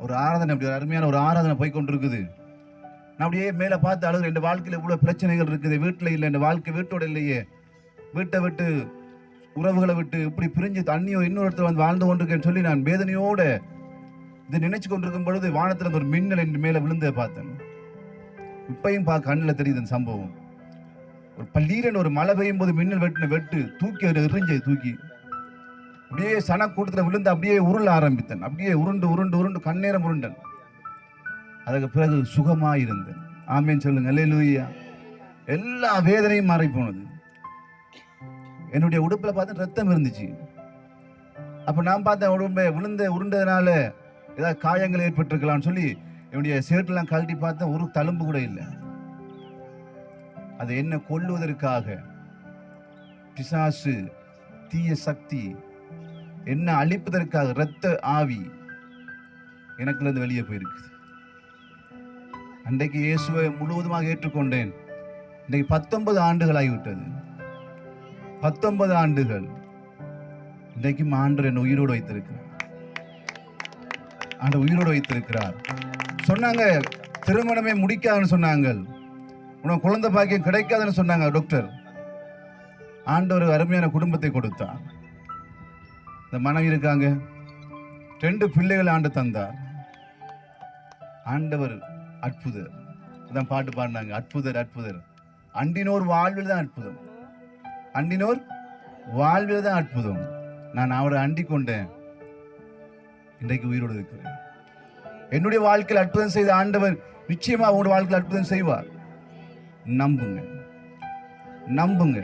ஒரு ஆராதனை, அப்படி ஒரு அருமையான ஒரு ஆராதனை போய் கொண்டிருக்குது. நான் அப்படியே மேலே பார்த்து அழுகுறேன். என் வாழ்க்கையில் இவ்வளோ பிரச்சனைகள் இருக்குது, வீட்டில் இல்லை, என் வாழ்க்கை வீட்டோட இல்லையே, வீட்டை விட்டு உறவுகளை விட்டு இப்படி பிரிஞ்சு தண்ணியோ இன்னொருத்தர் வந்து வாழ்ந்து கொண்டிருக்கேன்னு சொல்லி நான் வேதனையோட இதை நினைச்சு கொண்டிருக்கும் பொழுது வானத்தில் ஒரு மின்னல் என் மேலே விழுந்ததை பார்த்தேன். இப்பையும் கண்ணில் தெரியுது அந்த சம்பவம். ஒரு பள்ளீரன் ஒரு மழை பெய்யும் போது மின்னல் வெட்டு தூக்கி ஒரு எரிஞ்சை தூக்கி அப்படியே சன கூட்டத்தில் விழுந்து அப்படியே உருள ஆரம்பித்தேன். அப்படியே உருண்டு உருண்டு உருண்டு கண்ணேரம் உருண்டன். அதுக்கு பிறகு சுகமாயிருந்தேன். ஆமேன்னு சொல்லுங்க, அல்லேலூயா. எல்லா வேதனையும் மாறி போனது. என்னுடைய உடுப்புல பார்த்தா ரத்தம் இருந்துச்சு. அப்ப நான் பார்த்தேன் உடம்பை உருண்டதுனால ஏதாவது காயங்கள் ஏற்பட்டிருக்கலாம்னு சொல்லி என்னுடைய ஷர்ட்லாம் கழட்டி பார்த்தேன், ஒரு தழும்பு கூட இல்லை. அது என்ன கொல்லுவதற்காக பிசாசு, தீய சக்தி என்ன அழிப்பதற்காக இரத்த ஆவி எனக்குள்ள இருந்து வெளியே போயிருக்குது. அன்றைக்கு இயேசுவை முழுவதுமாக ஏற்றுக்கொண்டேன். இன்றைக்கு 19 ஆண்டுகள் ஆகிவிட்டது. 19 ஆண்டுகள். இன்றைக்கும் ஆண்டவர் என்னை உயிரோடு வைத்திருக்கிறார். ஆண்டவர் உயிரோடு வைத்திருக்கிறார். சொன்னாங்க திருமணமே முடிக்காதுன்னு சொன்னாங்க, உனக்கு குழந்தை பாக்கியம் கிடைக்காதுன்னு சொன்னாங்க டாக்டர். ஆண்டவர் அருமையான குடும்பத்தை கொடுத்தார். இந்த மனைவி இருக்காங்க, 2 பிள்ளைகள் ஆண்டு தந்தார். ஆண்டவர் அற்புதர். அதான் பாட்டு பாடினாங்க, அற்புதர் அற்புதர். அண்டினோர் வாழ்வில் தான் அற்புதம், அண்டினோர் வாழ்வில் தான் அற்புதம். நான் அவரை அண்டிக் கொண்டேன், இன்றைக்கு உயிரோடு இருக்கிறேன். என்னுடைய வாழ்க்கையில் அற்புதம் செய்த ஆண்டவர் நிச்சயமா உங்களுடைய வாழ்க்கையில் அற்புதம் செய்வார். நம்புங்க, நம்புங்க.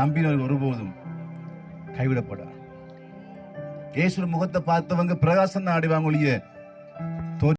நம்பினவர் ஒருபோதும் கைவிடப்படார். இயேசு முகத்தை பார்த்தவங்க பிரகாசம் தான் அடைவாங்க ஒழிய